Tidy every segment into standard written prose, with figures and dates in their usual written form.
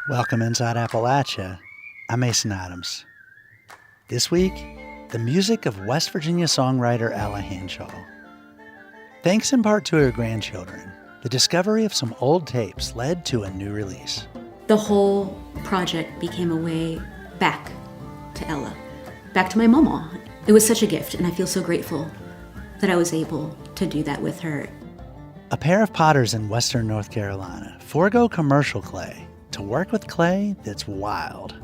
Welcome inside Appalachia. I'm Mason Adams. This week, the music of West Virginia songwriter Ella Hanshaw. Thanks in part to her grandchildren, the discovery of some old tapes led to a new release. The whole project became a way back to Ella, back to my mama. It was such a gift, and I feel so grateful that I was able to do that with her. A pair of potters in western North Carolina forego commercial clay to work with clay that's wild.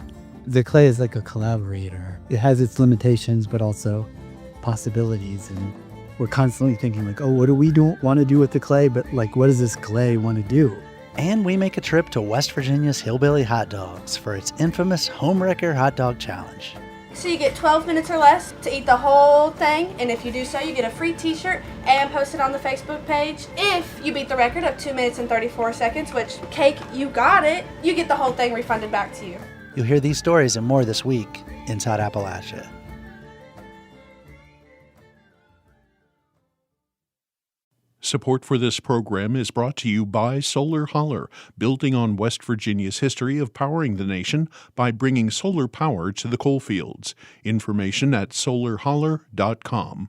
The clay is like a collaborator. It has its limitations, but also possibilities. And we're constantly thinking like, oh, what do we want to do with the clay? But like, what does this clay want to do? And we make a trip to West Virginia's Hillbilly Hot Dogs for its infamous Homewrecker Hot Dog Challenge. So you get 12 minutes or less to eat the whole thing, and if you do so, you get a free t-shirt and post it on the Facebook page. If you beat the record of 2 minutes and 34 seconds, which, cake, you got it, you get the whole thing refunded back to you. You'll hear these stories and more this week inside Appalachia. Support for this program is brought to you by Solar Holler, building on West Virginia's history of powering the nation by bringing solar power to the coalfields. Information at solarholler.com.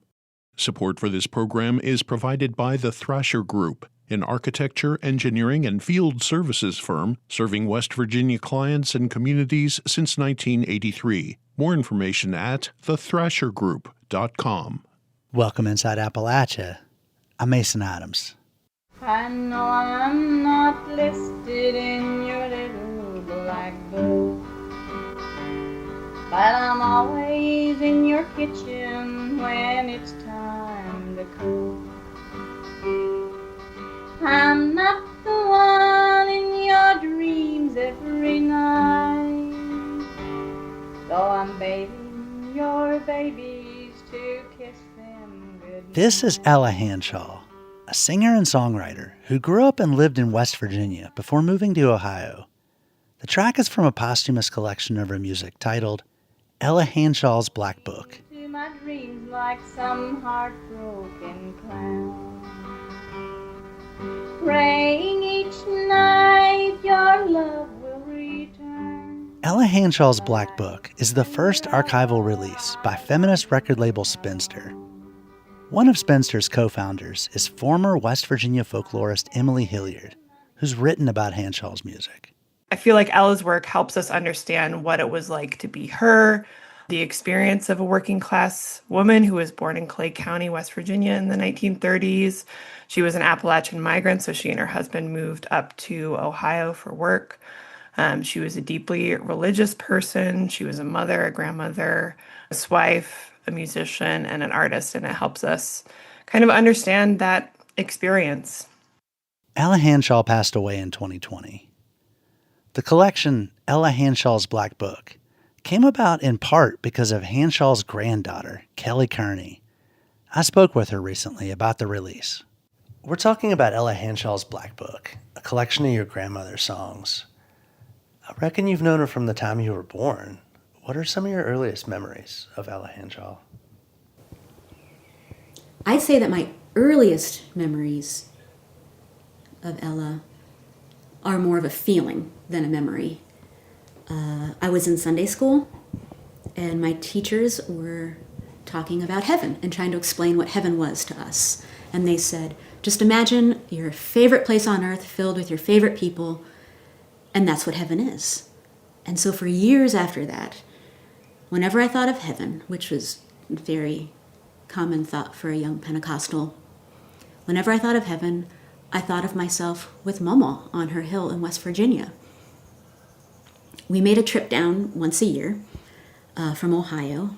Support for this program is provided by the Thrasher Group, an architecture, engineering, and field services firm serving West Virginia clients and communities since 1983. More information at thethrashergroup.com. Welcome inside Appalachia. I'm Mason Adams. I know I'm not listed in your little black book, but I'm always in your kitchen when it's time to cook. I'm not the one in your dreams every night, though I'm bathing your babies to kiss them goodnight. This is Ella Hanshaw, a singer and songwriter who grew up and lived in West Virginia before moving to Ohio. The track is from a posthumous collection of her music titled Ella Hanshaw's Black Book. To my dreams like some heartbroken clown, praying each night your love will return. Ella Hanshaw's Black Book is the first archival release by feminist record label Spinster. One of Spinster's co-founders is former West Virginia folklorist Emily Hilliard, who's written about Hanshaw's music. I feel like Ella's work helps us understand what it was like to be her, the experience of a working class woman who was born in Clay County, West Virginia in the 1930s. She was an Appalachian migrant, so she and her husband moved up to Ohio for work. She was a deeply religious person. She was a mother, a grandmother, a wife, a musician, and an artist, and it helps us kind of understand that experience. Ella Hanshaw passed away in 2020. The collection, Ella Hanshaw's Black Book, came about in part because of Hanshaw's granddaughter, Kelly Kearney. I spoke with her recently about the release. We're talking about Ella Hanshaw's Black Book, a collection of your grandmother's songs. I reckon you've known her from the time you were born. What are some of your earliest memories of Ella Hanshaw? I'd say that my earliest memories of Ella are more of a feeling than a memory. I was in Sunday school, and my teachers were talking about heaven and trying to explain what heaven was to us. And they said, just imagine your favorite place on earth filled with your favorite people, and that's what heaven is. And so for years after that, whenever I thought of heaven, which was a very common thought for a young Pentecostal, whenever I thought of heaven, I thought of myself with Mama on her hill in West Virginia. We made a trip down once a year from Ohio,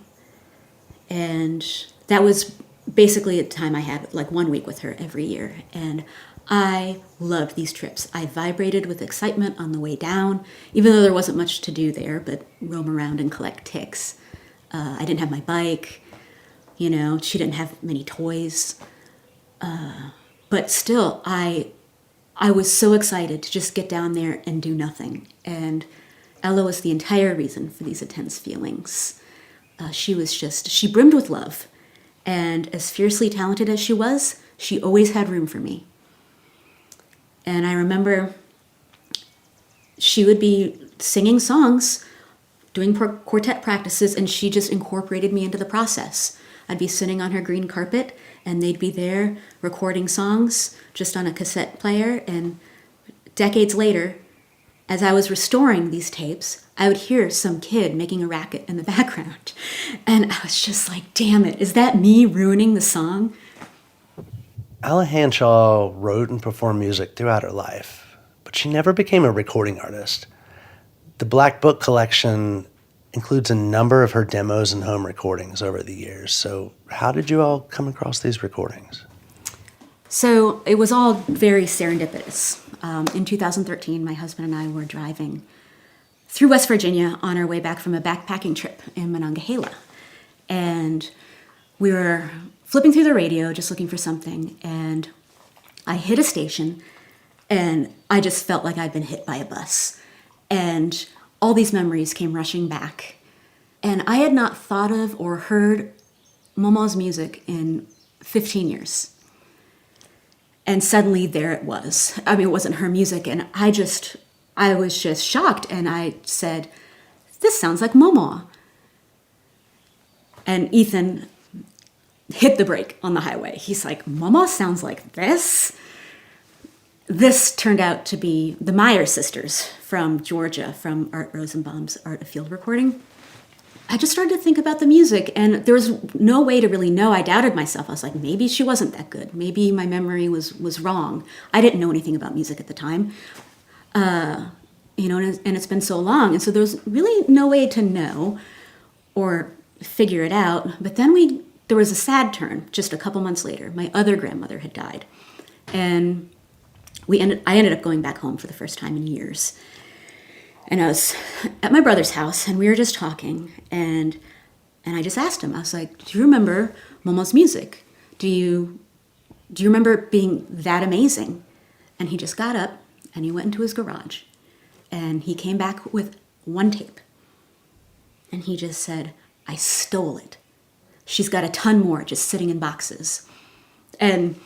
and that was basically a time I had like 1 week with her every year, and I loved these trips. I vibrated with excitement on the way down, even though there wasn't much to do there but roam around and collect ticks. I didn't have my bike, she didn't have many toys, but still I was so excited to just get down there and do nothing. And Ella was the entire reason for these intense feelings. She brimmed with love. And as fiercely talented as she was, she always had room for me. And I remember she would be singing songs, doing quartet practices, and she just incorporated me into the process. I'd be sitting on her green carpet, and they'd be there recording songs just on a cassette player. And decades later, as I was restoring these tapes, I would hear some kid making a racket in the background. And I was just like, damn it, is that me ruining the song? Ella Hanshaw wrote and performed music throughout her life, but she never became a recording artist. The Black Book collection includes a number of her demos and home recordings over the years. So how did you all come across these recordings? So it was all very serendipitous. In 2013, my husband and I were driving through West Virginia on our way back from a backpacking trip in Monongahela. And we were flipping through the radio, just looking for something, and I hit a station, and I just felt like I'd been hit by a bus. And all these memories came rushing back. And I had not thought of or heard Momo's music in 15 years. And suddenly there it was. I mean, it wasn't her music, and I was just shocked, and I said, this sounds like Momo. And Ethan hit the brake on the highway. He's like, Momo sounds like this? This turned out to be the Meyer sisters from Georgia, from Art Rosenbaum's Art of Field Recording. I just started to think about the music, and there was no way to really know. I doubted myself. I was like, maybe she wasn't that good. Maybe my memory was wrong. I didn't know anything about music at the time. And it's been so long. And so there was really no way to know or figure it out. But then there was a sad turn just a couple months later. My other grandmother had died. And I ended up going back home for the first time in years. And I was at my brother's house, and we were just talking, and I just asked him, I was like, do you remember Momo's music? Do you remember it being that amazing? And he just got up, and he went into his garage, and he came back with one tape. And he just said, I stole it. She's got a ton more just sitting in boxes. And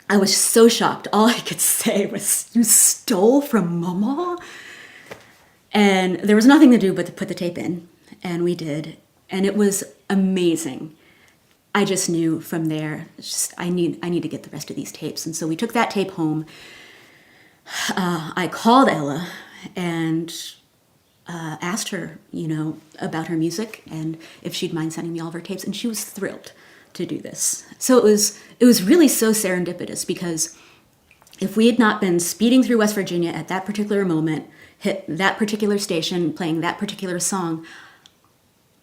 I was so shocked. All I could say was, you stole from Momo? And there was nothing to do but to put the tape in, and we did, and it was amazing. I just knew from there, I need to get the rest of these tapes, and so we took that tape home. I called Ella and asked her, about her music and if she'd mind sending me all of her tapes, and she was thrilled to do this. So it was really so serendipitous, because if we had not been speeding through West Virginia at that particular moment, hit that particular station, playing that particular song,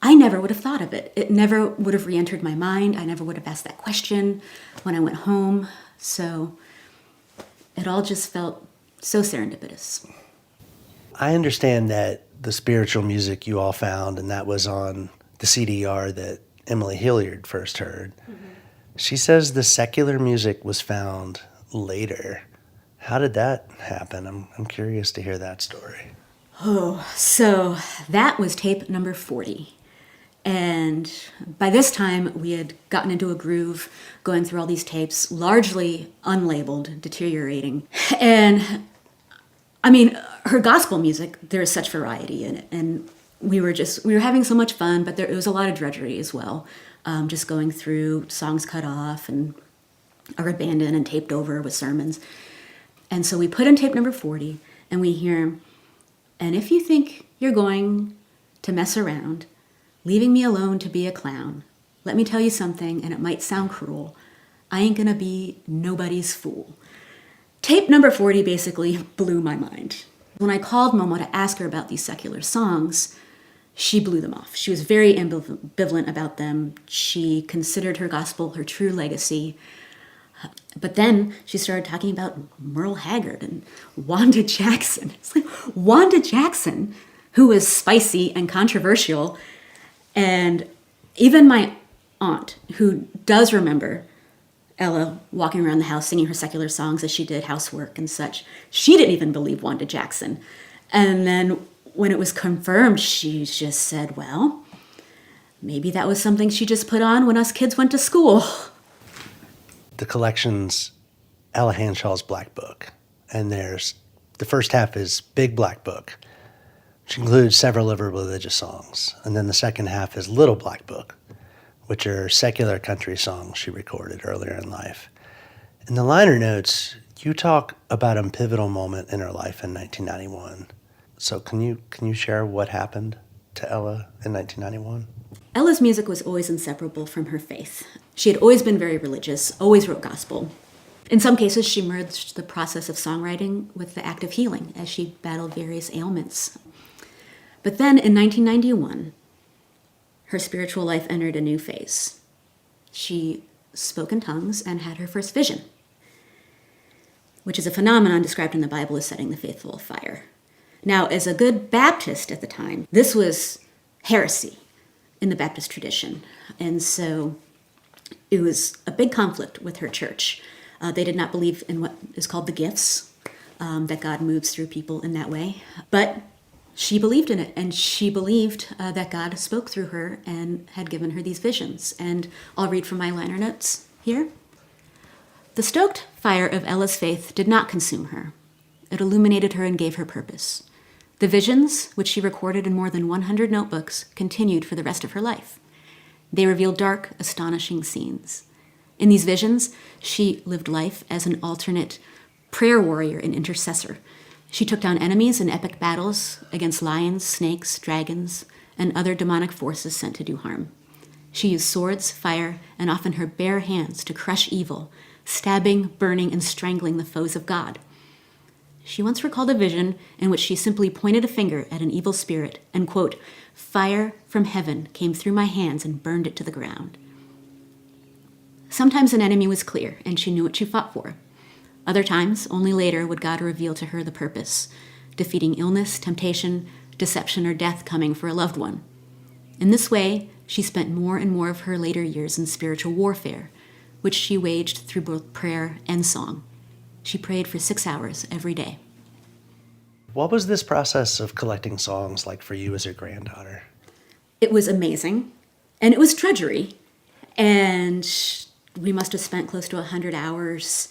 I never would have thought of it. It never would have re-entered my mind. I never would have asked that question when I went home. So it all just felt so serendipitous. I understand that the spiritual music you all found, and that was on the CDR that Emily Hilliard first heard. Mm-hmm. She says the secular music was found later. How did that happen? I'm curious to hear that story. Oh, so that was tape number 40. And by this time, we had gotten into a groove, going through all these tapes, largely unlabeled, deteriorating. And, I mean, her gospel music, there is such variety in it. And we were having so much fun, but it was a lot of drudgery as well. Just going through songs cut off and or abandoned and taped over with sermons. And so we put in tape number 40, and we hear, and if you think you're going to mess around, leaving me alone to be a clown, let me tell you something, and it might sound cruel, I ain't gonna be nobody's fool. Tape number 40 basically blew my mind. When I called Momo to ask her about these secular songs, she blew them off. She was very ambivalent about them. She considered her gospel her true legacy. But then she started talking about Merle Haggard and Wanda Jackson. It's like, Wanda Jackson, who was spicy and controversial. And even my aunt, who does remember Ella walking around the house singing her secular songs as she did housework and such, she didn't even believe Wanda Jackson. And then when it was confirmed, she just said, well, maybe that was something she just put on when us kids went to school. The collection's Ella Hanshaw's Black Book, and there's the first half is Big Black Book, which includes several of her religious songs. And then the second half is Little Black Book, which are secular country songs she recorded earlier in life. In the liner notes, you talk about a pivotal moment in her life in 1991. So can you share what happened to Ella in 1991? Ella's music was always inseparable from her faith. She had always been very religious, always wrote gospel. In some cases, she merged the process of songwriting with the act of healing as she battled various ailments. But then in 1991, her spiritual life entered a new phase. She spoke in tongues and had her first vision, which is a phenomenon described in the Bible as setting the faithful afire. Now, as a good Baptist at the time, this was heresy in the Baptist tradition. And so it was a big conflict with her church. They did not believe in what is called the gifts, that God moves through people in that way. But she believed in it, and she believed that God spoke through her and had given her these visions. And I'll read from my liner notes here. The stoked fire of Ella's faith did not consume her. It illuminated her and gave her purpose. The visions, which she recorded in more than 100 notebooks, continued for the rest of her life. They revealed dark, astonishing scenes. In these visions, she lived life as an alternate prayer warrior and intercessor. She took down enemies in epic battles against lions, snakes, dragons, and other demonic forces sent to do harm. She used swords, fire, and often her bare hands to crush evil, stabbing, burning, and strangling the foes of God. She once recalled a vision in which she simply pointed a finger at an evil spirit and, quote, "Fire from heaven came through my hands and burned it to the ground." Sometimes an enemy was clear, and she knew what she fought for. Other times, only later would God reveal to her the purpose, defeating illness, temptation, deception, or death coming for a loved one. In this way, she spent more and more of her later years in spiritual warfare, which she waged through both prayer and song. She prayed for 6 hours every day. What was this process of collecting songs like for you as her granddaughter? It was amazing, and it was drudgery, and we must have spent close to 100 hours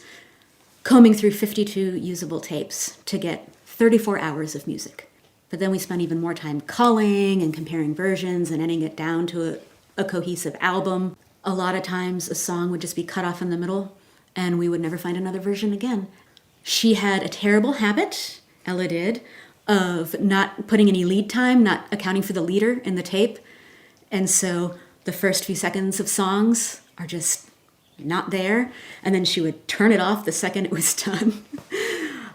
combing through 52 usable tapes to get 34 hours of music. But then we spent even more time culling and comparing versions and editing it down to a cohesive album. A lot of times a song would just be cut off in the middle, and we would never find another version again. She had a terrible habit, Ella did, of not putting any lead time, not accounting for the leader in the tape. And so the first few seconds of songs are just not there, and then she would turn it off the second it was done.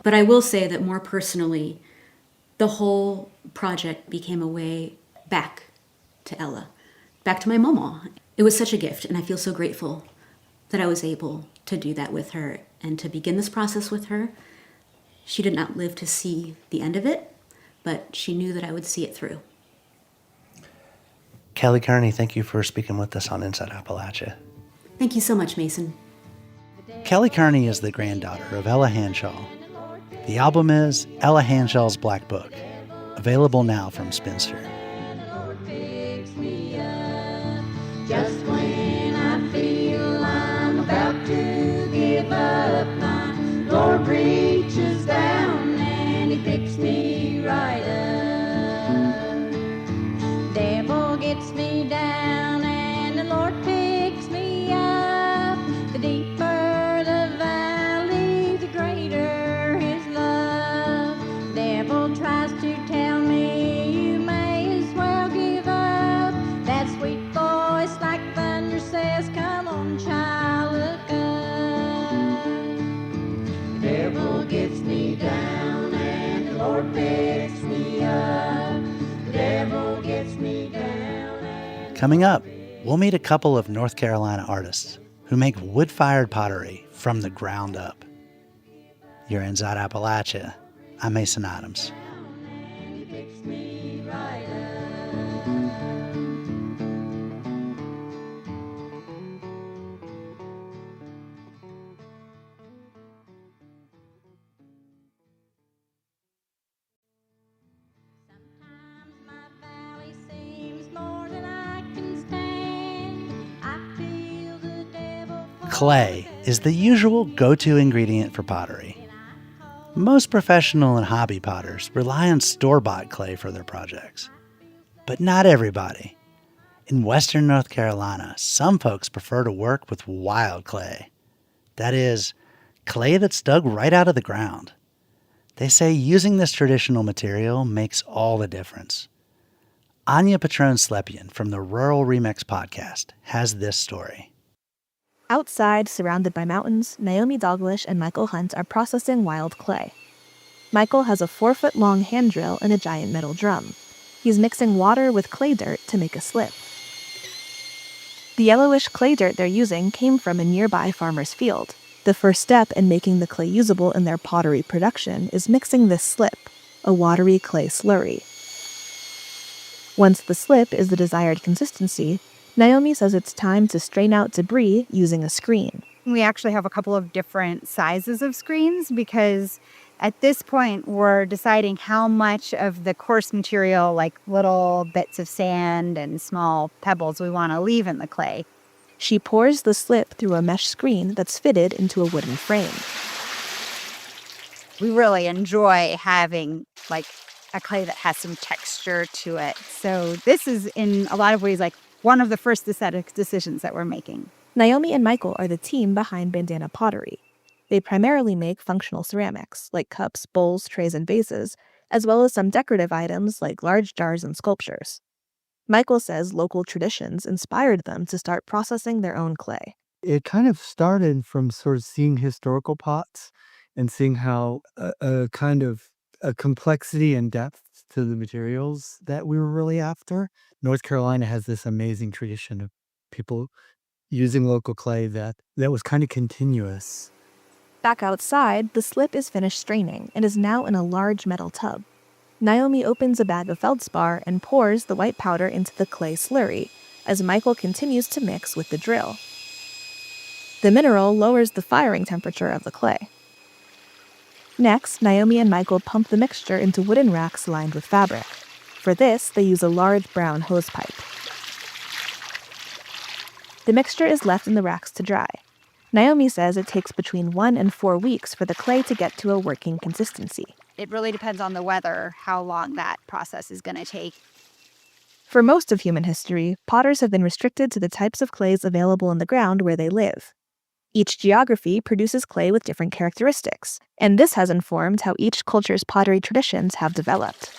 But I will say that more personally, the whole project became a way back to Ella, back to my mama. It was such a gift, and I feel so grateful that I was able to do that with her and to begin this process with her. She did not live to see the end of it, but she knew that I would see it through. Kelly Kearney, thank you for speaking with us on Inside Appalachia. Thank you so much, Mason. Kelly Kearney is the granddaughter of Ella Hanshaw. The album is Ella Hanshaw's Black Book, available now from Spinster. Just when I feel I'm about to give up, my Lord reaches down and He picks me right up. Devil gets me down and the Lord picks me up. The deeper the valley, the greater His love. Devil tries to tell me you may as well give up. That sweet voice like thunder says, come on, child, look up. The devil gets me down and the Lord picks me up. The devil gets me down. Coming up, we'll meet a couple of North Carolina artists who make wood-fired pottery from the ground up. You're Inside Appalachia. I'm Mason Adams. And He picks me right up. Sometimes my valley seems more than I can stand. I feel the devil Clay is the usual go-to ingredient for pottery. Most professional and hobby potters rely on store-bought clay for their projects. But not everybody. In western North Carolina, some folks prefer to work with wild clay. That is, clay that's dug right out of the ground. They say using this traditional material makes all the difference. Anya Patrone-Slepian from the Rural Remix podcast has this story. Outside, surrounded by mountains, Naomi Dalglish and Michael Hunt are processing wild clay. Michael has a 4-foot-long hand drill and a giant metal drum. He's mixing water with clay dirt to make a slip. The yellowish clay dirt they're using came from a nearby farmer's field. The first step in making the clay usable in their pottery production is mixing this slip, a watery clay slurry. Once the slip is the desired consistency, Naomi says it's time to strain out debris using a screen. We actually have a couple of different sizes of screens because at this point we're deciding how much of the coarse material, like little bits of sand and small pebbles, we want to leave in the clay. She pours the slip through a mesh screen that's fitted into a wooden frame. We really enjoy having a clay that has some texture to it. So this is in a lot of ways one of the first aesthetic decisions that we're making. Naomi and Michael are the team behind Bandana Pottery. They primarily make functional ceramics, like cups, bowls, trays, and vases, as well as some decorative items like large jars and sculptures. Michael says local traditions inspired them to start processing their own clay. It kind of started from sort of seeing historical pots and seeing how a kind of a complexity and depth to the materials that we were really after. North Carolina has this amazing tradition of people using local clay that was kind of continuous. Back outside, the slip is finished straining and is now in a large metal tub. Naomi opens a bag of feldspar and pours the white powder into the clay slurry as Michael continues to mix with the drill. The mineral lowers the firing temperature of the clay. Next, Naomi and Michael pump the mixture into wooden racks lined with fabric. For this, they use a large brown hose pipe. The mixture is left in the racks to dry. Naomi says it takes between 1 and 4 weeks for the clay to get to a working consistency. It really depends on the weather, how long that process is going to take. For most of human history, potters have been restricted to the types of clays available in the ground where they live. Each geography produces clay with different characteristics, and this has informed how each culture's pottery traditions have developed.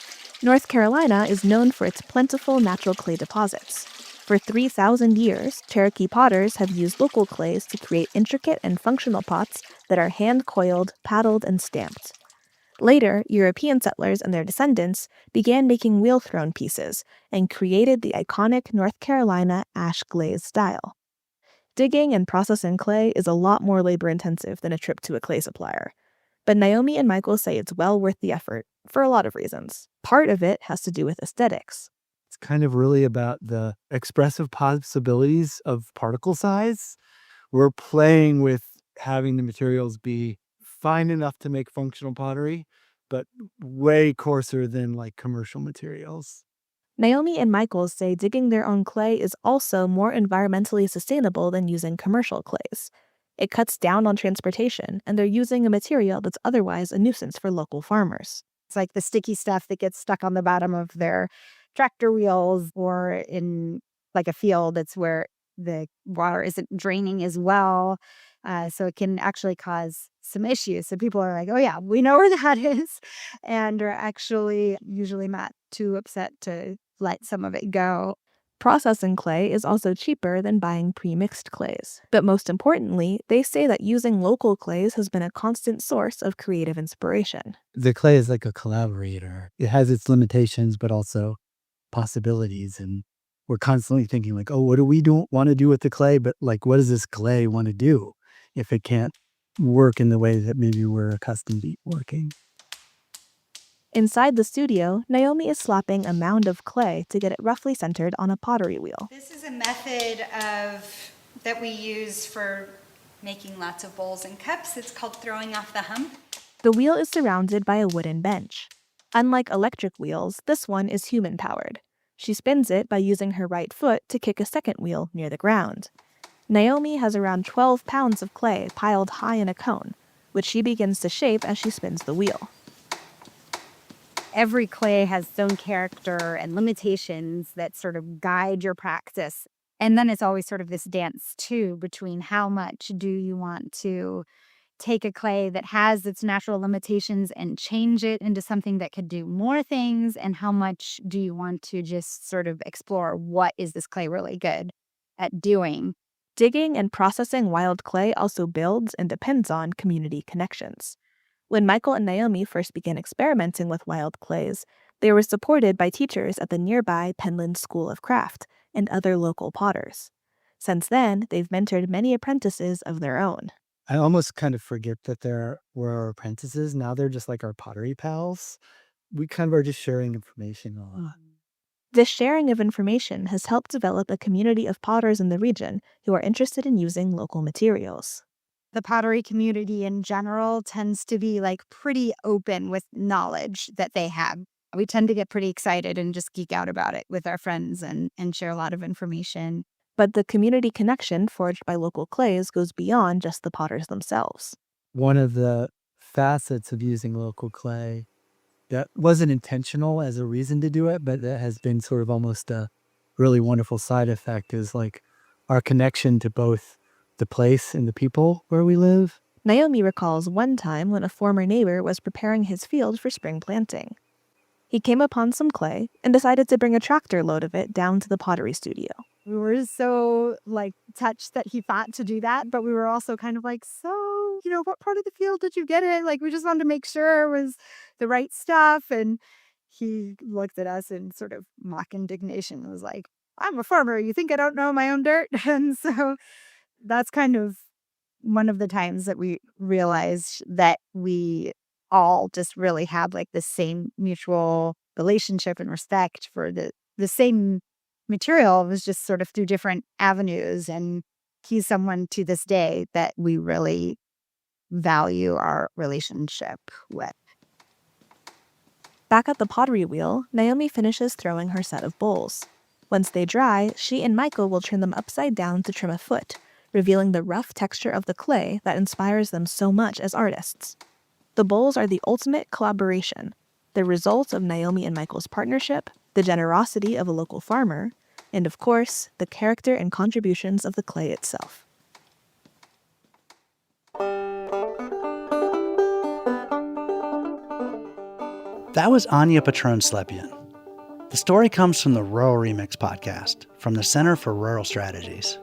North Carolina is known for its plentiful natural clay deposits. For 3,000 years, Cherokee potters have used local clays to create intricate and functional pots that are hand-coiled, paddled, and stamped. Later, European settlers and their descendants began making wheel-thrown pieces and created the iconic North Carolina ash glaze style. Digging and processing clay is a lot more labor-intensive than a trip to a clay supplier. But Naomi and Michael say it's well worth the effort, for a lot of reasons. Part of it has to do with aesthetics. It's kind of really about the expressive possibilities of particle size. We're playing with having the materials be fine enough to make functional pottery, but way coarser than commercial materials. Naomi and Michael say digging their own clay is also more environmentally sustainable than using commercial clays. It cuts down on transportation, and they're using a material that's otherwise a nuisance for local farmers. It's like the sticky stuff that gets stuck on the bottom of their tractor wheels, or in a field, it's where the water isn't draining as well. So it can actually cause some issues. So people are like, oh yeah, we know where that is, and are actually usually not too upset to let some of it go. Processing clay is also cheaper than buying pre-mixed clays. But most importantly, they say that using local clays has been a constant source of creative inspiration. The clay is like a collaborator. It has its limitations, but also possibilities. And we're constantly thinking oh, what do we want to do with the clay? But what does this clay want to do if it can't work in the way that maybe we're accustomed to working? Inside the studio, Naomi is slapping a mound of clay to get it roughly centered on a pottery wheel. This is a method that we use for making lots of bowls and cups. It's called throwing off the hump. The wheel is surrounded by a wooden bench. Unlike electric wheels, this one is human-powered. She spins it by using her right foot to kick a second wheel near the ground. Naomi has around 12 pounds of clay piled high in a cone, which she begins to shape as she spins the wheel. Every clay has its own character and limitations that sort of guide your practice. And then it's always sort of this dance, too, between how much do you want to take a clay that has its natural limitations and change it into something that could do more things, and how much do you want to just sort of explore what is this clay really good at doing. Digging and processing wild clay also builds and depends on community connections. When Michael and Naomi first began experimenting with wild clays, they were supported by teachers at the nearby Penland School of Craft and other local potters. Since then, they've mentored many apprentices of their own. I almost kind of forget that there were our apprentices. Now they're just like our pottery pals. We kind of are just sharing information a lot. This sharing of information has helped develop a community of potters in the region who are interested in using local materials. The pottery community in general tends to be like pretty open with knowledge that they have. We tend to get pretty excited and just geek out about it with our friends and share a lot of information. But the community connection forged by local clays goes beyond just the potters themselves. One of the facets of using local clay that wasn't intentional as a reason to do it, but that has been sort of almost a really wonderful side effect is like our connection to both the place and the people where we live. Naomi recalls one time when a former neighbor was preparing his field for spring planting. He came upon some clay and decided to bring a tractor load of it down to the pottery studio. We were so touched that he thought to do that, but we were also kind of like, so, what part of the field did you get in? We just wanted to make sure it was the right stuff. And he looked at us in sort of mock indignation and was like, I'm a farmer. You think I don't know my own dirt? And so that's kind of one of the times that we realized that we all just really had the same mutual relationship and respect for the same material. It was just sort of through different avenues. And he's someone to this day that we really value our relationship with. Back at the pottery wheel, Naomi finishes throwing her set of bowls. Once they dry, she and Michael will turn them upside down to trim a foot, revealing the rough texture of the clay that inspires them so much as artists. The bowls are the ultimate collaboration, the result of Naomi and Michael's partnership, the generosity of a local farmer, and of course, the character and contributions of the clay itself. That was Anya Patron-Slepian. The story comes from the Rural Remix podcast from the Center for Rural Strategies.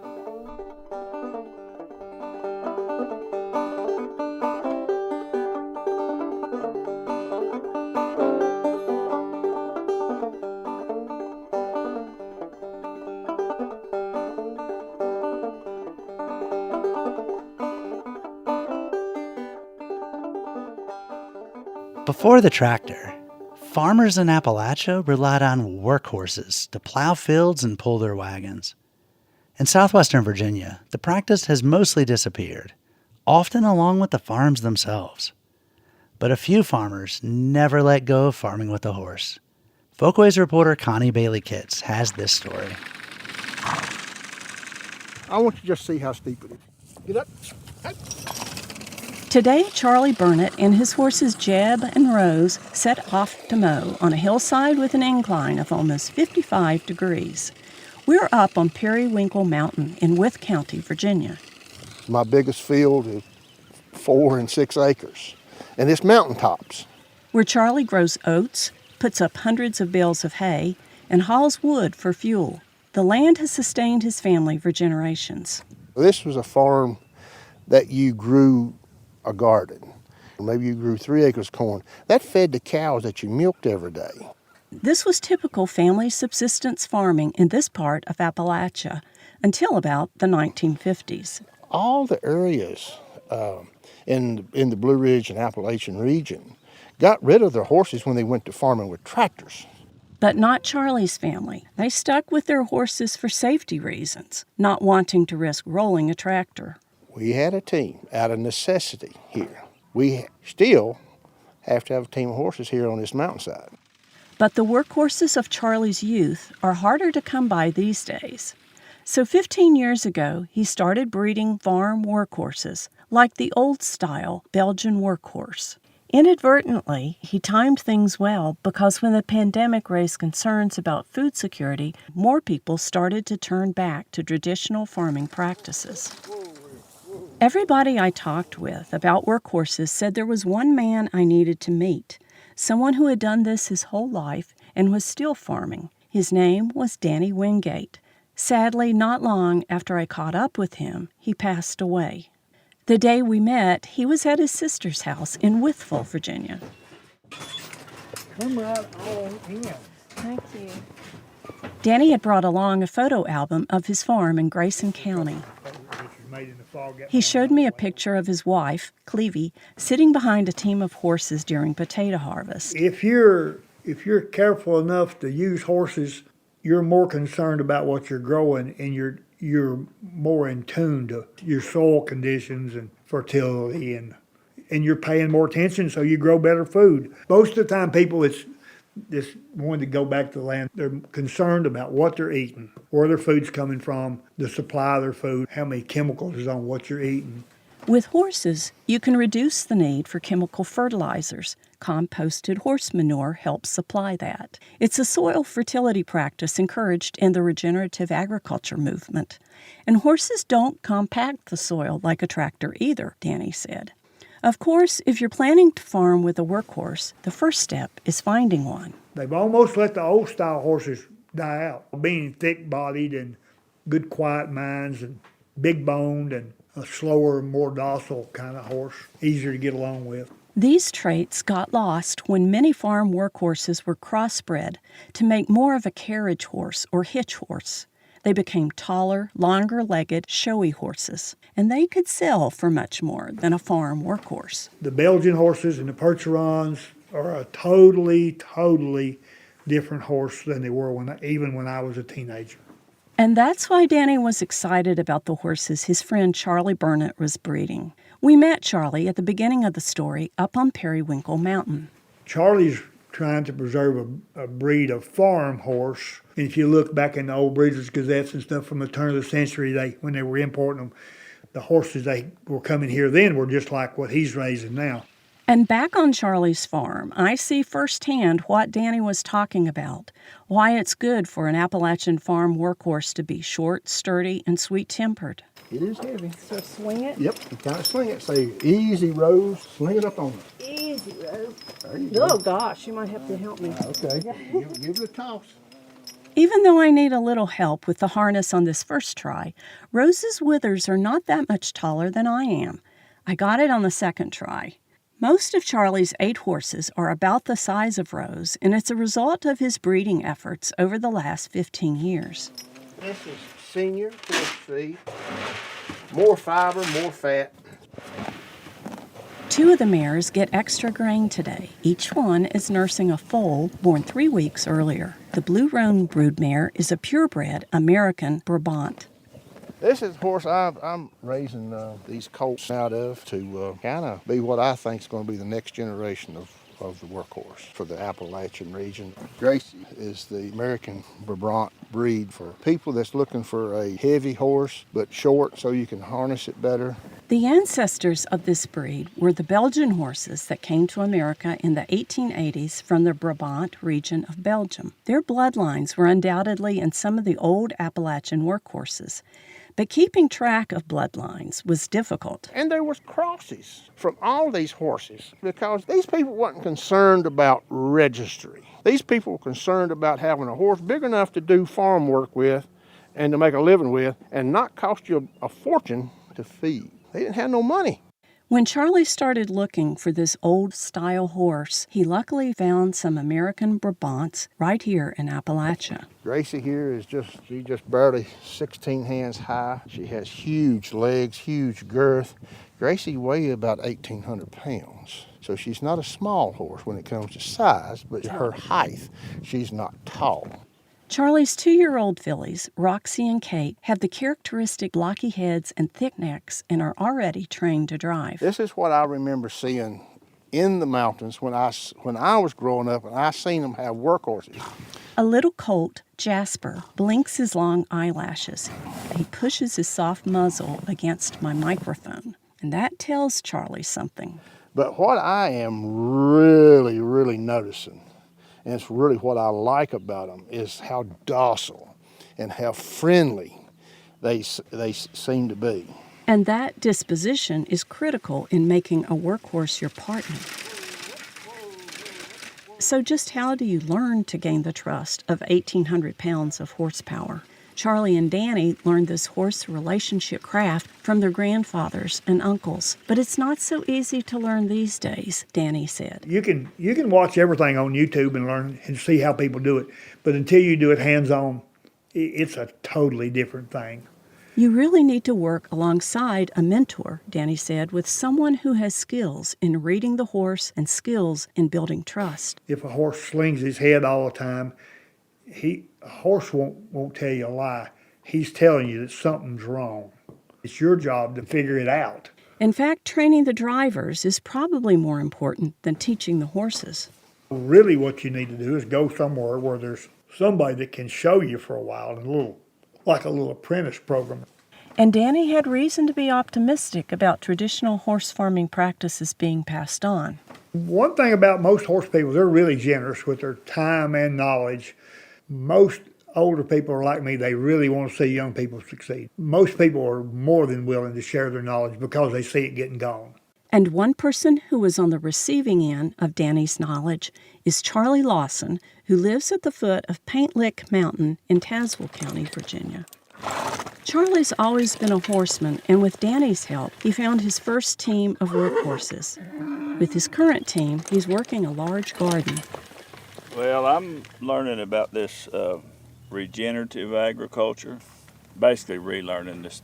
Before the tractor, farmers in Appalachia relied on workhorses to plow fields and pull their wagons. In southwestern Virginia, the practice has mostly disappeared, often along with the farms themselves. But a few farmers never let go of farming with a horse. Folkways reporter Connie Bailey-Kitts has this story. I want you to just see how steep it is. Get up. Hey. Today, Charlie Burnett and his horses Jeb and Rose set off to mow on a hillside with an incline of almost 55 degrees. We're up on Periwinkle Mountain in Wythe County, Virginia. My biggest field is 4 and 6 acres, and it's mountaintops. Where Charlie grows oats, puts up hundreds of bales of hay, and hauls wood for fuel. The land has sustained his family for generations. This was a farm that you grew a garden. Maybe you grew 3 acres of corn. That fed the cows that you milked every day. This was typical family subsistence farming in this part of Appalachia until about the 1950s. All the areas in the Blue Ridge and Appalachian region got rid of their horses when they went to farming with tractors. But not Charlie's family. They stuck with their horses for safety reasons, not wanting to risk rolling a tractor. We had a team out of necessity here. We still have to have a team of horses here on this mountainside. But the workhorses of Charlie's youth are harder to come by these days. So 15 years ago, he started breeding farm workhorses, like the old-style Belgian workhorse. Inadvertently, he timed things well because when the pandemic raised concerns about food security, more people started to turn back to traditional farming practices. Everybody I talked with about workhorses said there was one man I needed to meet, someone who had done this his whole life and was still farming. His name was Danny Wingate. Sadly, not long after I caught up with him, he passed away. The day we met, he was at his sister's house in Wytheville, Virginia. Come right on in. Thank you. Danny had brought along a photo album of his farm in Grayson County. He showed me a picture of his wife, Clevie, sitting behind a team of horses during potato harvest. If you're careful enough to use horses, you're more concerned about what you're growing, and you're more in tune to your soil conditions and fertility, and you're paying more attention, so you grow better food. Most of the time, people it's just wanting to go back to the land. They're concerned about what they're eating, where their food's coming from, the supply of their food, how many chemicals is on what you're eating. With horses, you can reduce the need for chemical fertilizers. Composted horse manure helps supply that. It's a soil fertility practice encouraged in the regenerative agriculture movement. And horses don't compact the soil like a tractor either, Danny said. Of course, if you're planning to farm with a workhorse, the first step is finding one. They've almost let the old-style horses die out, being thick-bodied and good quiet minds and big-boned and a slower, more docile kind of horse, easier to get along with. These traits got lost when many farm workhorses were crossbred to make more of a carriage horse or hitch horse. They became taller, longer-legged, showy horses, and they could sell for much more than a farm workhorse. The Belgian horses and the Percherons are a totally different horse than they were even when I was a teenager. And that's why Danny was excited about the horses his friend Charlie Burnett was breeding. We met Charlie at the beginning of the story up on Periwinkle Mountain. Charlie's trying to preserve a breed of farm horse. And if you look back in the old Breeders' Gazettes and stuff from the turn of the century, when they were importing them, the horses they were coming here then were just like what he's raising now. And back on Charlie's farm, I see firsthand what Danny was talking about, why it's good for an Appalachian farm workhorse to be short, sturdy, and sweet-tempered. It is heavy. So swing it? Yep, you kind of swing it. Say, easy, Rose. Sling it up on it. Easy, Rose. There you go. Oh, gosh, you might have to help me. Okay, give it a toss. Even though I need a little help with the harness on this first try, Rose's withers are not that much taller than I am. I got it on the second try. Most of Charlie's 8 horses are about the size of Rose, and it's a result of his breeding efforts over the last 15 years. This is senior horse feed. More fiber, more fat. 2 of the mares get extra grain today. Each one is nursing a foal born 3 weeks earlier. The Blue Roan broodmare is a purebred American Brabant. This is a horse I'm raising these colts out of to kind of be what I think is going to be the next generation of the workhorse for the Appalachian region. Gracie is the American Brabant breed for people that's looking for a heavy horse but short so you can harness it better. The ancestors of this breed were the Belgian horses that came to America in the 1880s from the Brabant region of Belgium. Their bloodlines were undoubtedly in some of the old Appalachian workhorses. But keeping track of bloodlines was difficult. And there was crosses from all these horses because these people weren't concerned about registry. These people were concerned about having a horse big enough to do farm work with and to make a living with and not cost you a fortune to feed. They didn't have no money. When Charlie started looking for this old-style horse, he luckily found some American Brabants right here in Appalachia. Gracie here she's just barely 16 hands high. She has huge legs, huge girth. Gracie weighs about 1,800 pounds. So she's not a small horse when it comes to size, but her height, she's not tall. Charlie's 2-year-old fillies, Roxy and Kate, have the characteristic blocky heads and thick necks and are already trained to drive. This is what I remember seeing in the mountains when I was growing up, and I seen them have workhorses. A little colt, Jasper, blinks his long eyelashes. He pushes his soft muzzle against my microphone, And that tells Charlie something. But what I am really, really noticing, and it's really what I like about them, is how docile and how friendly they seem to be. And that disposition is critical in making a workhorse your partner. So just how do you learn to gain the trust of 1,800 pounds of horsepower? Charlie and Danny learned this horse relationship craft from their grandfathers and uncles. But it's not so easy to learn these days, Danny said. You can watch everything on YouTube and learn and see how people do it. But until you do it hands-on, it's a totally different thing. You really need to work alongside a mentor, Danny said, with someone who has skills in reading the horse and skills in building trust. If a horse slings his head all the time, a horse won't tell you a lie. He's telling you that something's wrong. It's your job to figure it out. In fact, training the drivers is probably more important than teaching the horses. Really what you need to do is go somewhere where there's somebody that can show you for a while, like a little apprentice program. And Danny had reason to be optimistic about traditional horse farming practices being passed on. One thing about most horse people, they're really generous with their time and knowledge. Most older people are like me, they really want to see young people succeed. Most people are more than willing to share their knowledge because they see it getting gone. And one person who was on the receiving end of Danny's knowledge is Charlie Lawson, who lives at the foot of Paint Lick Mountain in Tazewell County, Virginia. Charlie's always been a horseman, and with Danny's help, he found his first team of workhorses. With his current team, he's working a large garden. Well, I'm learning about this regenerative agriculture, basically relearning the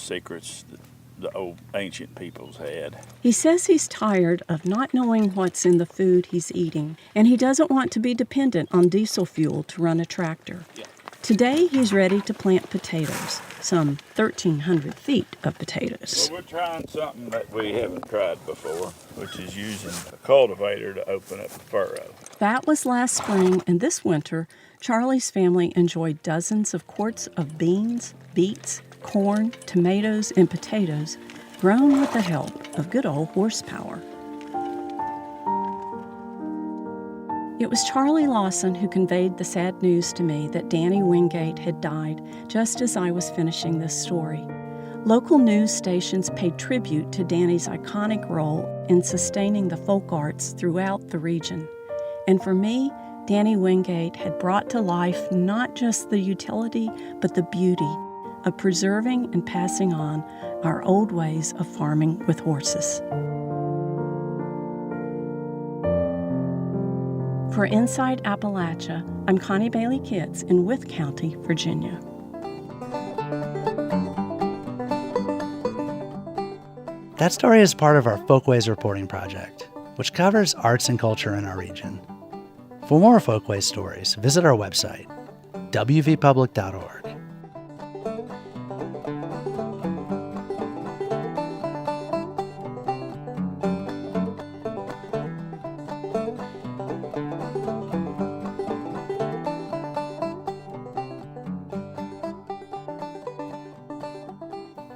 secrets that the old ancient peoples had. He says he's tired of not knowing what's in the food he's eating, and he doesn't want to be dependent on diesel fuel to run a tractor. Yeah. Today, he's ready to plant potatoes, some 1,300 feet of potatoes. Well, we're trying something that we haven't tried before, which is using a cultivator to open up a furrow. That was last spring, and this winter, Charlie's family enjoyed dozens of quarts of beans, beets, corn, tomatoes, and potatoes grown with the help of good old horsepower. It was Charlie Lawson who conveyed the sad news to me that Danny Wingate had died just as I was finishing this story. Local news stations paid tribute to Danny's iconic role in sustaining the folk arts throughout the region. And for me, Danny Wingate had brought to life not just the utility, but the beauty of preserving and passing on our old ways of farming with horses. For Inside Appalachia, I'm Connie Bailey Kitts in Wythe County, Virginia. That story is part of our Folkways reporting project, which covers arts and culture in our region. For more Folkways stories, visit our website, wvpublic.org.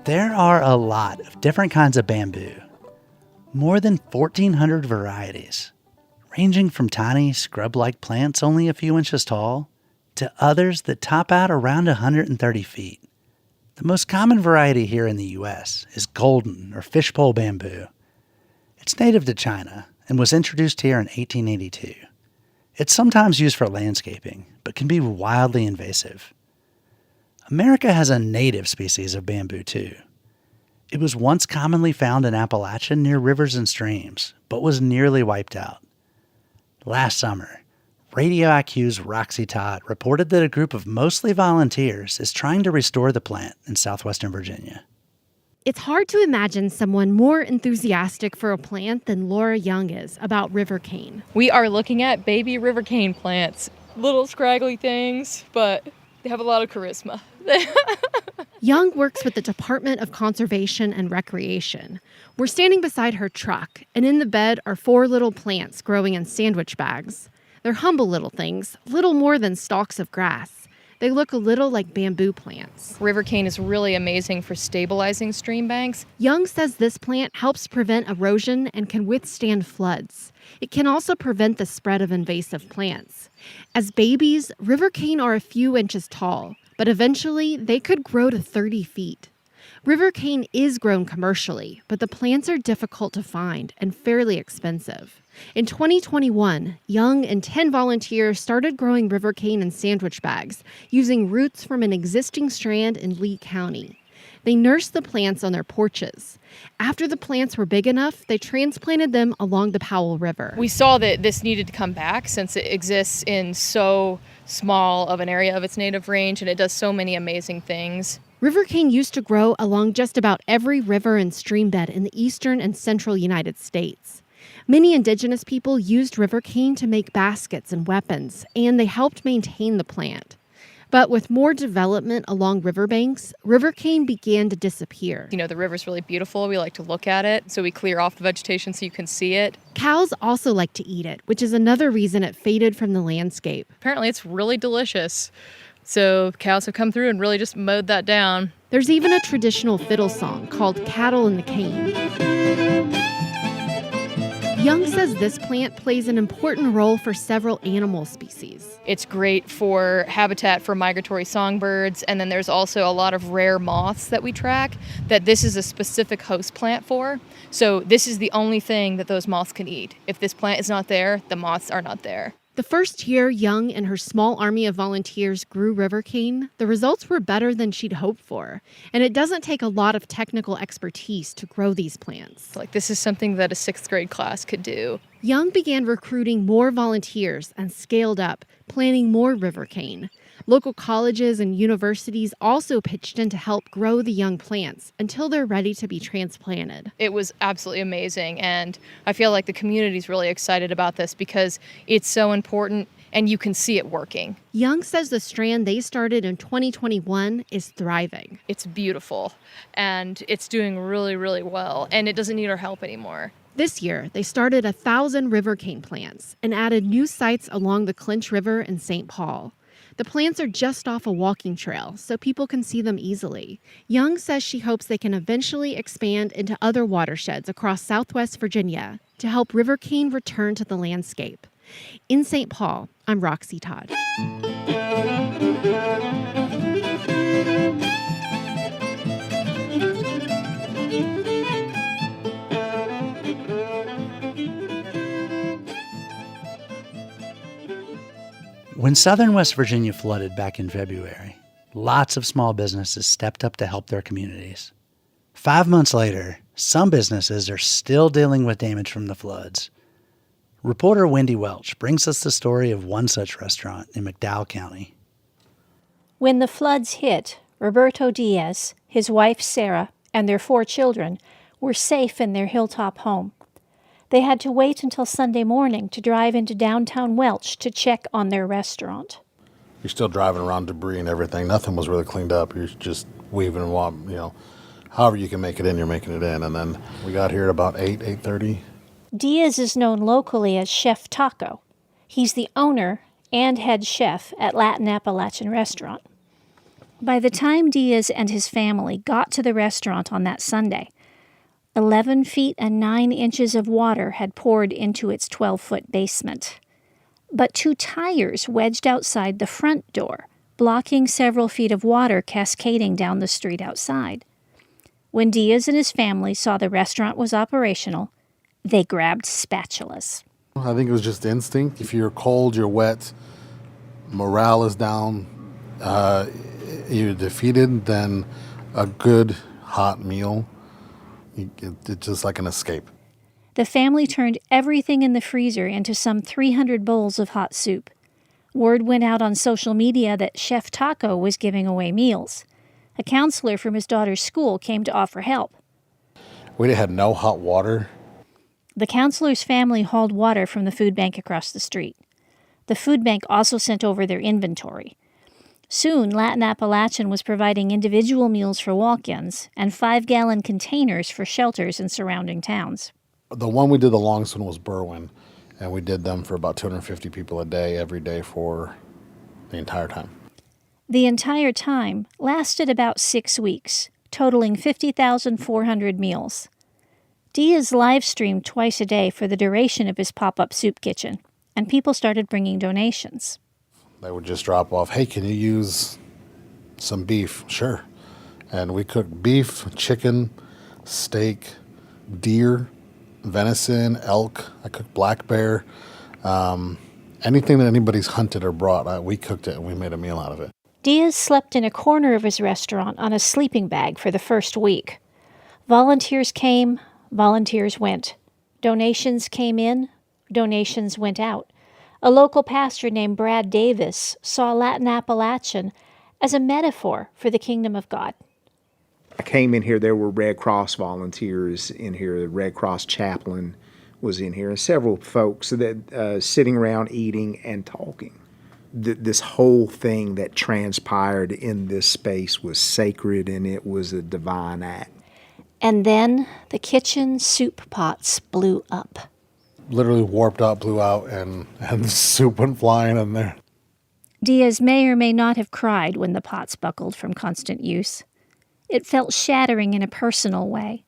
There are a lot of different kinds of bamboo, more than 1,400 varieties, ranging from tiny scrub-like plants only a few inches tall to others that top out around 130 feet. The most common variety here in the U.S. is golden or fishpole bamboo. It's native to China and was introduced here in 1882. It's sometimes used for landscaping, but can be wildly invasive. America has a native species of bamboo, too. It was once commonly found in Appalachia near rivers and streams, but was nearly wiped out. Last summer, Radio IQ's Roxy Todd reported that a group of mostly volunteers is trying to restore the plant in southwestern Virginia. It's hard to imagine someone more enthusiastic for a plant than Laura Young is about river cane. We are looking at baby river cane plants. Little scraggly things, but they have a lot of charisma. Young works with the Department of Conservation and Recreation. We're standing beside her truck, and in the bed are 4 little plants growing in sandwich bags. They're humble little things, little more than stalks of grass. They look a little like bamboo plants. River cane is really amazing for stabilizing stream banks. Young says this plant helps prevent erosion and can withstand floods. It can also prevent the spread of invasive plants. As babies, river cane are a few inches tall, but eventually they could grow to 30 feet. River cane is grown commercially, but the plants are difficult to find and fairly expensive. In 2021, Young and 10 volunteers started growing river cane in sandwich bags, using roots from an existing strand in Lee County. They nursed the plants on their porches. After the plants were big enough, they transplanted them along the Powell River. We saw that this needed to come back since it exists in so small of an area of its native range, and it does so many amazing things. River cane used to grow along just about every river and stream bed in the eastern and central United States. Many indigenous people used river cane to make baskets and weapons, and they helped maintain the plant. But with more development along riverbanks, river cane began to disappear. You know, the river's really beautiful. We like to look at it, so we clear off the vegetation so you can see it. Cows also like to eat it, which is another reason it faded from the landscape. Apparently, it's really delicious. So cows have come through and really just mowed that down. There's even a traditional fiddle song called Cattle in the Cane. Young says this plant plays an important role for several animal species. It's great for habitat for migratory songbirds, and then there's also a lot of rare moths that we track that this is a specific host plant for. So this is the only thing that those moths can eat. If this plant is not there, the moths are not there. The first year Young and her small army of volunteers grew river cane, the results were better than she'd hoped for. And it doesn't take a lot of technical expertise to grow these plants. Like, this is something that a 6th grade class could do. Young began recruiting more volunteers and scaled up, planting more river cane. Local colleges and universities also pitched in to help grow the young plants until they're ready to be transplanted. It was absolutely amazing, and I feel like the community's really excited about this because it's so important and you can see it working. Young says the strand they started in 2021 is thriving. It's beautiful, and it's doing really, really well, and it doesn't need our help anymore. This year, they started 1,000 river cane plants and added new sites along the Clinch River in St. Paul. The plants are just off a walking trail, so people can see them easily. Young says she hopes they can eventually expand into other watersheds across Southwest Virginia to help river cane return to the landscape. In St. Paul, I'm Roxy Todd. When southern West Virginia flooded back in February, lots of small businesses stepped up to help their communities. 5 months later, some businesses are still dealing with damage from the floods. Reporter Wendy Welch brings us the story of one such restaurant in McDowell County. When the floods hit, Roberto Diaz, his wife Sarah, and their 4 children were safe in their hilltop home. They had to wait until Sunday morning to drive into downtown Welch to check on their restaurant. You're still driving around debris and everything. Nothing was really cleaned up. You're just weaving and wobbling, however you can make it in, you're making it in. And then we got here at about 8:30. Diaz is known locally as Chef Taco. He's the owner and head chef at Latin Appalachian Restaurant. By the time Diaz and his family got to the restaurant on that Sunday, 11 feet and 9 inches of water had poured into its 12-foot basement. But 2 tires wedged outside the front door, blocking several feet of water cascading down the street outside. When Diaz and his family saw the restaurant was operational, they grabbed spatulas. I think it was just instinct. If you're cold, you're wet, morale is down, you're defeated, then a good hot meal, it's just like an escape. The family turned everything in the freezer into some 300 bowls of hot soup. Word went out on social media that Chef Taco was giving away meals. A counselor from his daughter's school came to offer help. We had no hot water. The counselor's family hauled water from the food bank across the street. The food bank also sent over their inventory. Soon, Latin Appalachian was providing individual meals for walk-ins and 5-gallon containers for shelters in surrounding towns. The one we did the longest one was Berwyn, and we did them for about 250 people a day, every day for the entire time. The entire time lasted about 6 weeks, totaling 50,400 meals. Diaz live streamed twice a day for the duration of his pop-up soup kitchen, and people started bringing donations. They would just drop off, hey, can you use some beef? Sure. And we cooked beef, chicken, steak, deer, venison, elk. I cooked black bear. Anything that anybody's hunted or brought, we cooked it and we made a meal out of it. Diaz slept in a corner of his restaurant on a sleeping bag for the first week. Volunteers came, volunteers went. Donations came in, donations went out. A local pastor named Brad Davis saw Latin Appalachian as a metaphor for the kingdom of God. I came in here, there were Red Cross volunteers in here, the Red Cross chaplain was in here, and several folks that sitting around eating and talking. This whole thing that transpired in this space was sacred, and it was a divine act. And then the kitchen soup pots blew up. Literally warped out, blew out, and the soup went flying in there. Diaz may or may not have cried when the pots buckled from constant use. It felt shattering in a personal way.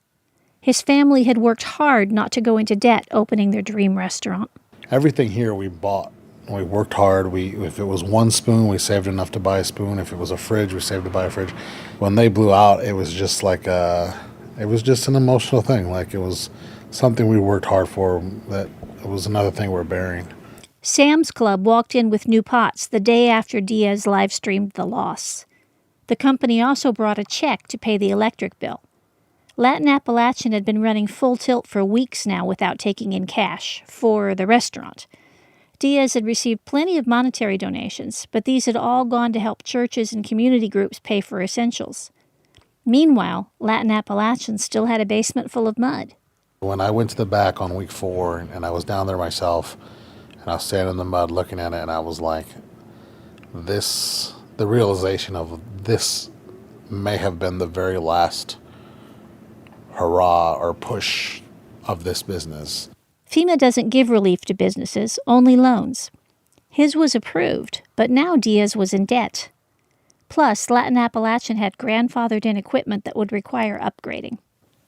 His family had worked hard not to go into debt opening their dream restaurant. Everything here we bought. We worked hard. If it was one spoon, we saved enough to buy a spoon. If it was a fridge, we saved to buy a fridge. When they blew out, it was just like it was just an emotional thing. Like it was something we worked hard for. That it was another thing we're bearing. Sam's Club walked in with new pots the day after Diaz live-streamed the loss. The company also brought a check to pay the electric bill. Latin Appalachian had been running full tilt for weeks now without taking in cash for the restaurant. Diaz had received plenty of monetary donations, but these had all gone to help churches and community groups pay for essentials. Meanwhile, Latin Appalachian still had a basement full of mud. When I went to the back on week 4 and I was down there myself, and I was standing in the mud looking at it, and I was like, the realization of this may have been the very last hurrah or push of this business. FEMA doesn't give relief to businesses, only loans. His was approved, but now Diaz was in debt. Plus, Latin Appalachian had grandfathered in equipment that would require upgrading.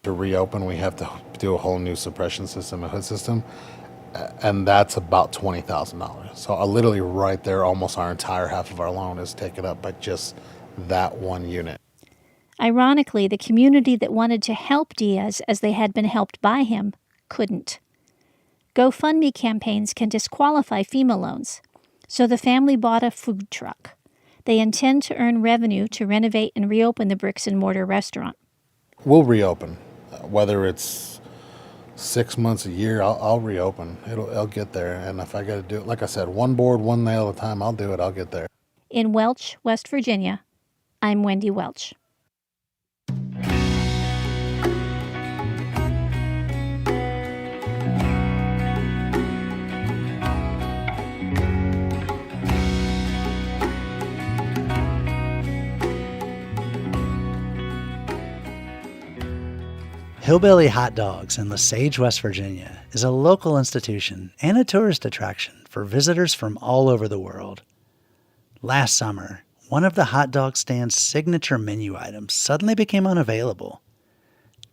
To reopen, we have to do a whole new suppression system, a hood system, and that's about $20,000. So literally right there, almost our entire half of our loan is taken up by just that one unit. Ironically, the community that wanted to help Diaz as they had been helped by him couldn't. GoFundMe campaigns can disqualify FEMA loans, so the family bought a food truck. They intend to earn revenue to renovate and reopen the bricks-and-mortar restaurant. We'll reopen. Whether it's 6 months, a year, I'll reopen. I'll get there. And if I got to do it, like I said, one board, one nail at a time, I'll do it. I'll get there. In Welch, West Virginia, I'm Wendy Welch. Hillbilly Hot Dogs in Lesage, West Virginia is a local institution and a tourist attraction for visitors from all over the world. Last summer, one of the hot dog stand's signature menu items suddenly became unavailable.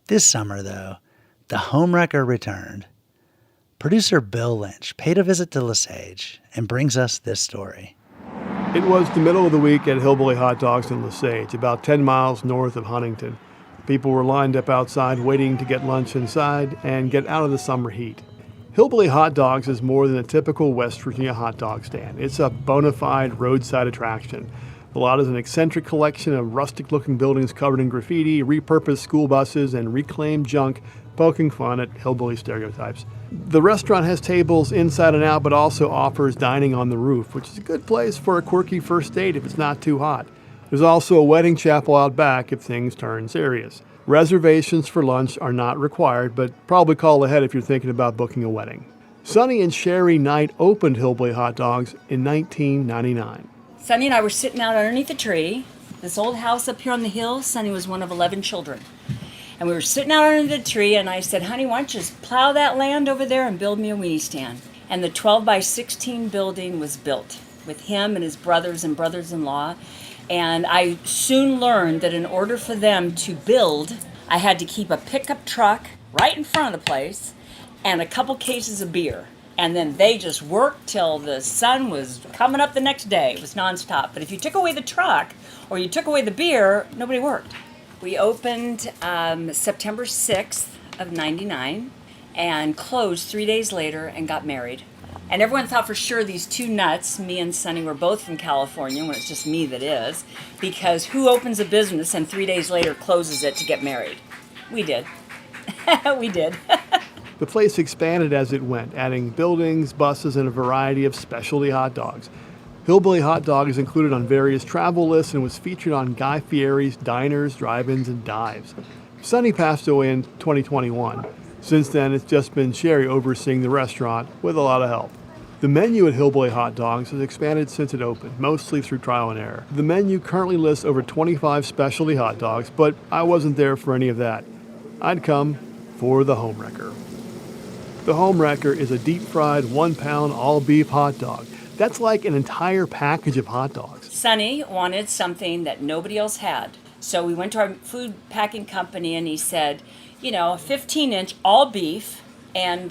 This summer, though, the homewrecker returned. Producer Bill Lynch paid a visit to Lesage and brings us this story. It was the middle of the week at Hillbilly Hot Dogs in Lesage, about 10 miles north of Huntington. People were lined up outside waiting to get lunch inside and get out of the summer heat. Hillbilly Hot Dogs is more than a typical West Virginia hot dog stand. It's a bona fide roadside attraction. The lot is an eccentric collection of rustic-looking buildings covered in graffiti, repurposed school buses, and reclaimed junk, poking fun at hillbilly stereotypes. The restaurant has tables inside and out, but also offers dining on the roof, which is a good place for a quirky first date if it's not too hot. There's also a wedding chapel out back if things turn serious. Reservations for lunch are not required, but probably call ahead if you're thinking about booking a wedding. Sonny and Sherry Knight opened Hillbilly Hot Dogs in 1999. Sonny and I were sitting out underneath a tree. This old house up here on the hill, Sonny was one of 11 children. And we were sitting out under the tree, and I said, honey, why don't you just plow that land over there and build me a weenie stand? And the 12 by 16 building was built with him and his brothers and brothers-in-law. And I soon learned that in order for them to build, I had to keep a pickup truck right in front of the place and a couple cases of beer. And then they just worked till the sun was coming up the next day. It was nonstop. But if you took away the truck or you took away the beer, nobody worked. We opened September 6th of 99 and closed 3 days later and got married. And everyone thought for sure these two nuts, me and Sonny, were both from California, when it's just me that is, because who opens a business and 3 days later closes it to get married? We did. We did. The place expanded as it went, adding buildings, buses, and a variety of specialty hot dogs. Hillbilly Hot Dog is included on various travel lists and was featured on Guy Fieri's diners, drive-ins, and dives. Sonny passed away in 2021. Since then, it's just been Sherry overseeing the restaurant with a lot of help. The menu at Hillbilly Hot Dogs has expanded since it opened, mostly through trial and error. The menu currently lists over 25 specialty hot dogs, but I wasn't there for any of that. I'd come for the Homewrecker. The Homewrecker is a deep-fried, 1-pound, all-beef hot dog. That's like an entire package of hot dogs. Sonny wanted something that nobody else had. So we went to our food packing company and he said, you know, 15-inch, all beef. And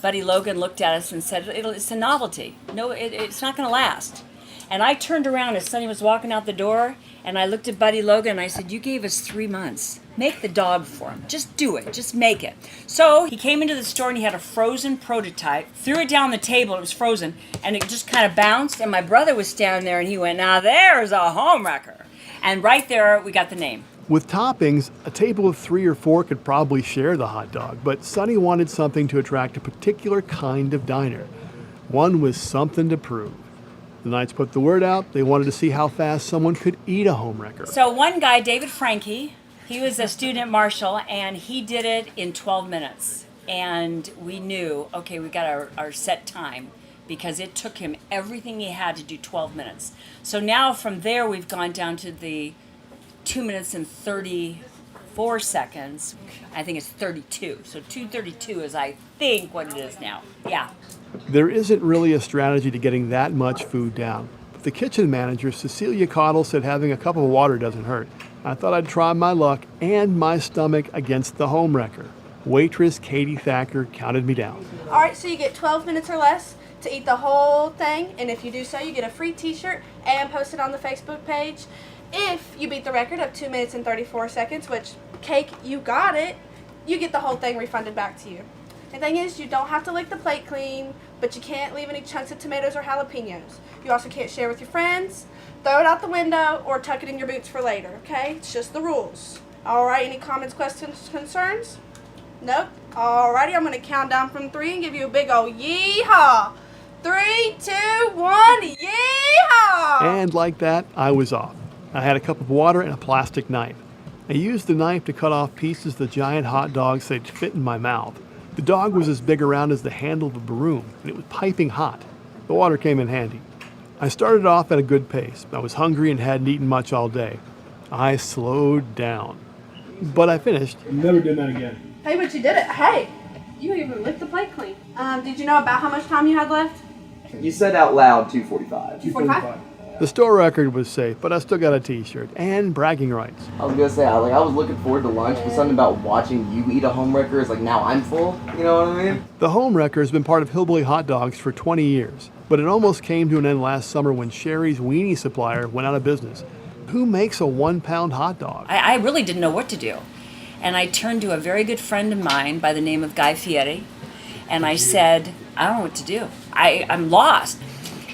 Buddy Logan looked at us and said, it's a novelty. No, it's not going to last. And I turned around as Sonny was walking out the door, and I looked at Buddy Logan and I said, you gave us 3 months. Make the dog for him. Just do it. Just make it. So he came into the store and he had a frozen prototype, threw it down the table, it was frozen, and it just kind of bounced. And my brother was standing there and he went, now there's a Homewrecker. And right there, we got the name. With toppings, a table of 3 or 4 could probably share the hot dog, but Sonny wanted something to attract a particular kind of diner. One with something to prove. The Knights put the word out. They wanted to see how fast someone could eat a Homewrecker. So one guy, David Franke, he was a student at Marshall, and he did it in 12 minutes. And we knew, okay, we got our set time, because it took him everything he had to do 12 minutes. So now from there, we've gone down to the 2 minutes and 34 seconds. I think it's 32. So 2:32 is, I think, what it is now. Yeah. There isn't really a strategy to getting that much food down. But the kitchen manager, Cecilia Cottle, said having a cup of water doesn't hurt. I thought I'd try my luck and my stomach against the Homewrecker. Waitress Katie Thacker counted me down. All right, so you get 12 minutes or less to eat the whole thing, and if you do so, you get a free t-shirt and post it on the Facebook page. If you beat the record of 2 minutes and 34 seconds, which, Cake, you got it, you get the whole thing refunded back to you. The thing is, you don't have to lick the plate clean, but you can't leave any chunks of tomatoes or jalapenos. You also can't share with your friends, throw it out the window, or tuck it in your boots for later, okay? It's just the rules. All right, any comments, questions, concerns? Nope. All righty, I'm going to count down from 3 and give you a big old yee-haw. 3, 2, 1, yee-haw! And like that, I was off. I had a cup of water and a plastic knife. I used the knife to cut off pieces of the giant hot dogs so they'd fit in my mouth. The dog was as big around as the handle of a broom, and it was piping hot. The water came in handy. I started off at a good pace. I was hungry and hadn't eaten much all day. I slowed down. But I finished. Never did that again. Hey, but you did it. Hey, you even licked the plate clean. Did you know about how much time you had left? You said out loud 2:45. 2:45? The store record was safe, but I still got a t-shirt and bragging rights. I was gonna say, I was looking forward to lunch, but something about watching you eat a Homewrecker is like, now I'm full. You know what I mean? The Homewrecker has been part of Hillbilly Hot Dogs for 20 years, but it almost came to an end last summer when Sherry's weenie supplier went out of business. Who makes a 1-pound hot dog? I really didn't know what to do. And I turned to a very good friend of mine by the name of Guy Fieri, and I said, I don't know what to do. I'm lost.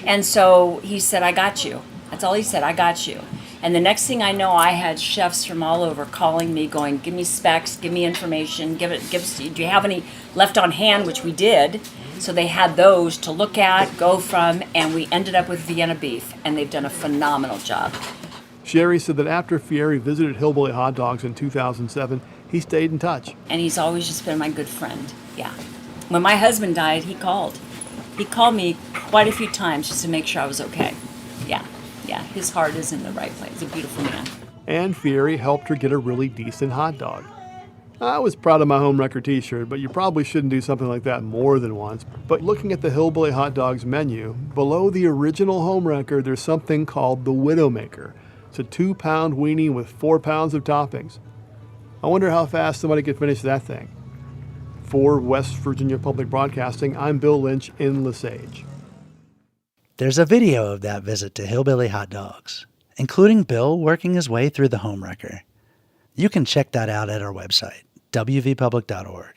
And so he said, I got you. That's all he said, I got you. And the next thing I know, I had chefs from all over calling me, going, give me specs, give me information, do you have any left on hand, which we did. So they had those to look at, go from, and we ended up with Vienna beef, and they've done a phenomenal job. Sherry said that after Fieri visited Hillbilly Hot Dogs in 2007, he stayed in touch. And he's always just been my good friend, yeah. When my husband died, he called. He called me quite a few times just to make sure I was okay. Yeah, his heart is in the right place. He's a beautiful man. And Fieri helped her get a really decent hot dog. I was proud of my homewrecker t-shirt, but you probably shouldn't do something like that more than once. But looking at the Hillbilly Hot Dogs menu, below the original homewrecker, there's something called the Widowmaker. It's a 2-pound weenie with 4 pounds of toppings. I wonder how fast somebody could finish that thing. For West Virginia Public Broadcasting, I'm Bill Lynch in Lesage. There's a video of that visit to Hillbilly Hot Dogs, including Bill working his way through the homewrecker. You can check that out at our website, wvpublic.org.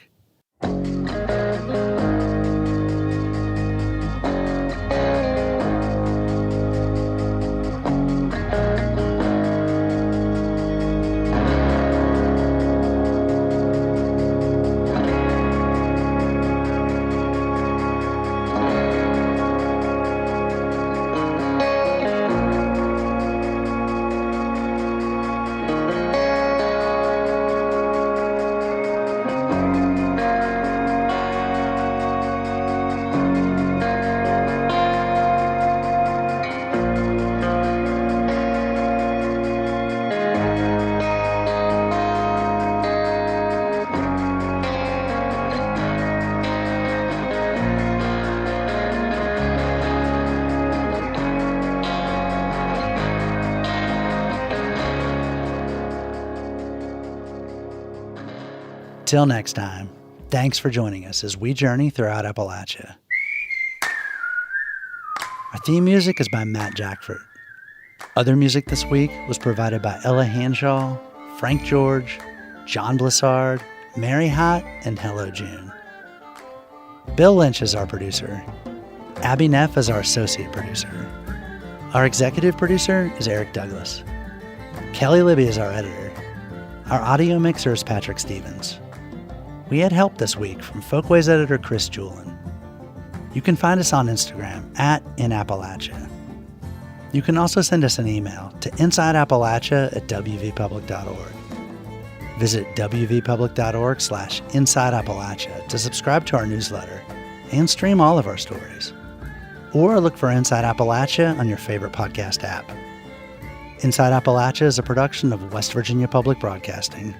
Till next time, thanks for joining us as we journey throughout Appalachia. Our theme music is by Matt Jackford. Other music this week was provided by Ella Hanshaw, Frank George, John Blissard, Mary Hott, and Hello June. Bill Lynch is our producer. Abby Neff is our associate producer. Our executive producer is Eric Douglas. Kelly Libby is our editor. Our audio mixer is Patrick Stevens. We had help this week from Folkways editor Chris Julin. You can find us on Instagram @inappalachia. You can also send us an email to insideappalachia@wvpublic.org. Visit wvpublic.org/insideappalachia to subscribe to our newsletter and stream all of our stories. Or look for Inside Appalachia on your favorite podcast app. Inside Appalachia is a production of West Virginia Public Broadcasting.